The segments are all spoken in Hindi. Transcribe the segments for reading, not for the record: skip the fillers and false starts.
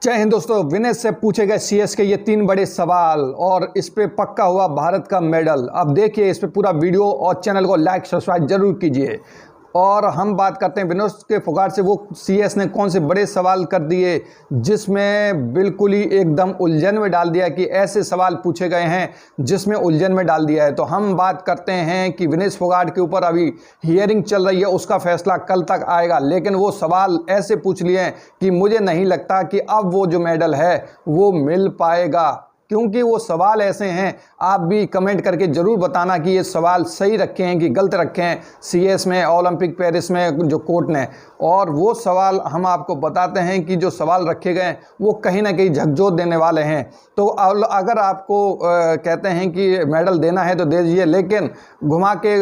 जय हिंद दोस्तों। विनेश से पूछे गए सीएस के ये 3 बड़े सवाल और इस पे पक्का हुआ भारत का मेडल। अब देखिए इस पे पूरा वीडियो और चैनल को लाइक सब्सक्राइब जरूर कीजिए। और हम बात करते हैं विनेश के फोगाट से वो सीएस ने कौन से बड़े सवाल कर दिए जिसमें बिल्कुल ही एकदम उलझन में डाल दिया कि ऐसे सवाल पूछे गए हैं जिसमें उलझन में डाल दिया है। तो हम बात करते हैं कि विनेश फोगाट के ऊपर अभी हियरिंग चल रही है, उसका फैसला कल तक आएगा। लेकिन वो सवाल ऐसे पूछ लिए हैं कि मुझे नहीं लगता कि अब वो जो मेडल है वो मिल पाएगा, क्योंकि वो सवाल ऐसे हैं। आप भी कमेंट करके ज़रूर बताना कि ये सवाल सही रखे हैं कि गलत रखे हैं सीएस में, ओलंपिक पेरिस में जो कोर्ट ने। और वो सवाल हम आपको बताते हैं कि जो सवाल रखे गए हैं वो कहीं ना कहीं झकझोर देने वाले हैं। तो अगर आपको कहते हैं कि मेडल देना है तो दे दीजिए, लेकिन घुमा के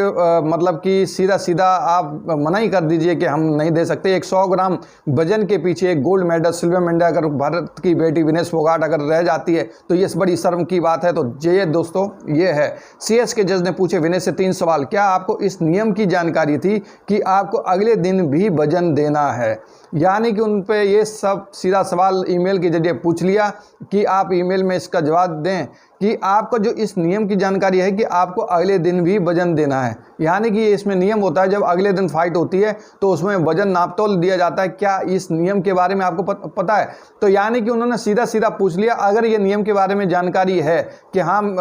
मतलब कि सीधा सीधा आप मना ही कर दीजिए कि हम नहीं दे सकते। 100 ग्राम वजन के पीछे एक गोल्ड मेडल, सिल्वर मेडल अगर भारत की बेटी विनेश फोगाट अगर रह जाती है तो ये बड़ी शर्म की बात है। तो ये दोस्तों ये है, सीएस के जज ने पूछे विनेश से 3 सवाल। क्या आपको इस नियम की जानकारी थी कि आपको अगले दिन भी वजन देना है? यानी कि उन पे ये सब सीधा सवाल ईमेल के जरिए पूछ लिया कि आप ईमेल में इसका जवाब दें कि आपको जो इस नियम की जानकारी है कि आपको अगले दिन भी वजन देना है। यानी कि इसमें नियम होता है जब अगले दिन फाइट होती है तो उसमें वजन नापतोल दिया जाता है। क्या इस नियम के बारे में आपको पता है? तो यानी कि उन्होंने सीधा सीधा पूछ लिया। अगर ये नियम के बारे में जानकारी है कि हम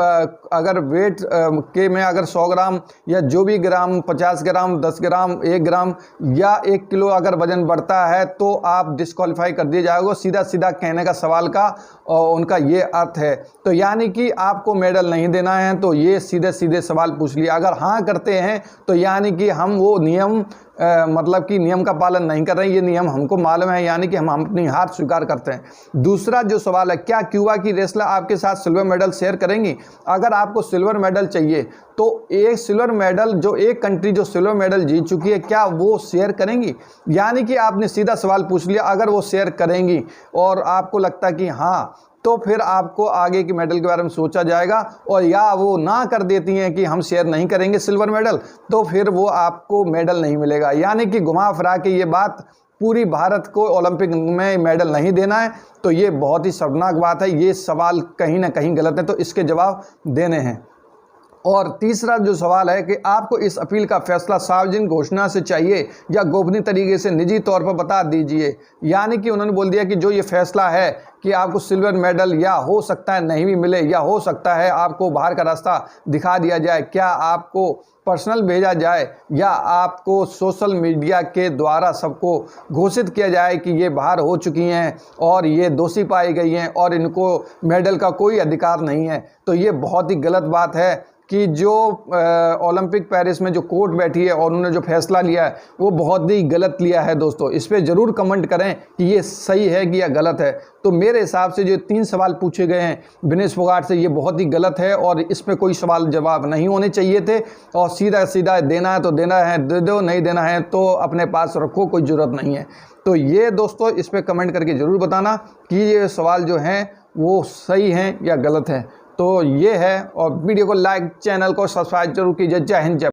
अगर वेट के में अगर 100 ग्राम या जो भी ग्राम, 50 ग्राम, 10 ग्राम, 1 ग्राम या 1 किलो अगर वजन बढ़ता है तो आप डिस्क्वालीफाई कर दिए जाओगे। सीधा सीधा कहने का सवाल का उनका ये अर्थ है। तो यानी कि आपको मेडल नहीं देना है, तो ये सीधे सीधे सवाल पूछ लिया। अगर हाँ करते हैं तो यानी कि हम वो नियम मतलब कि नियम का पालन नहीं कर रहे हैं, ये नियम हमको मालूम है, यानी कि हम अपनी हार स्वीकार करते हैं। दूसरा जो सवाल है, क्या क्यूबा की रेसलर आपके साथ सिल्वर मेडल शेयर करेंगी? अगर आपको सिल्वर मेडल चाहिए तो एक सिल्वर मेडल जो एक कंट्री जो सिल्वर मेडल जीत चुकी है, क्या वो शेयर करेंगी? यानी कि आपने सीधा सवाल पूछ लिया। अगर वो शेयर करेंगी और आपको लगता है कि हाँ, तो फिर आपको आगे के मेडल के बारे में सोचा जाएगा। और या वो ना कर देती हैं कि हम शेयर नहीं करेंगे सिल्वर मेडल, तो फिर वो आपको मेडल नहीं मिलेगा। यानी कि घुमा फिरा के ये बात पूरी भारत को ओलंपिक में मेडल नहीं देना है। तो ये बहुत ही शर्मनाक बात है। ये सवाल कहीं ना कहीं गलत है, तो इसके जवाब देने हैं। और तीसरा जो सवाल है कि आपको इस अपील का फैसला सार्वजनिक घोषणा से चाहिए या गोपनीय तरीके से निजी तौर पर बता दीजिए। यानी कि उन्होंने बोल दिया कि जो ये फैसला है कि आपको सिल्वर मेडल या हो सकता है नहीं भी मिले, या हो सकता है आपको बाहर का रास्ता दिखा दिया जाए, क्या आपको पर्सनल भेजा जाए या आपको सोशल मीडिया के द्वारा सबको घोषित किया जाए कि ये बाहर हो चुकी हैं और ये दोषी पाई गई हैं और इनको मेडल का कोई अधिकार नहीं है। तो ये बहुत ही गलत बात है कि जो ओलंपिक पेरिस में जो कोर्ट बैठी है और उन्होंने जो फैसला लिया है वो बहुत ही गलत लिया है। दोस्तों इस पर ज़रूर कमेंट करें कि ये सही है कि या गलत है। तो मेरे हिसाब से जो 3 सवाल पूछे गए हैं विनेश फोगाट से, ये बहुत ही गलत है और इस पर कोई सवाल जवाब नहीं होने चाहिए थे। और सीधा सीधा देना है तो देना है, दे दो, नहीं देना है तो अपने पास रखो, कोई ज़रूरत नहीं है। तो ये दोस्तों इस पर कमेंट करके ज़रूर बताना कि ये सवाल जो हैं वो सही हैं या गलत हैं। तो ये है, और वीडियो को लाइक, चैनल को सब्सक्राइब जरूर कीजिए। जय हिंद, जय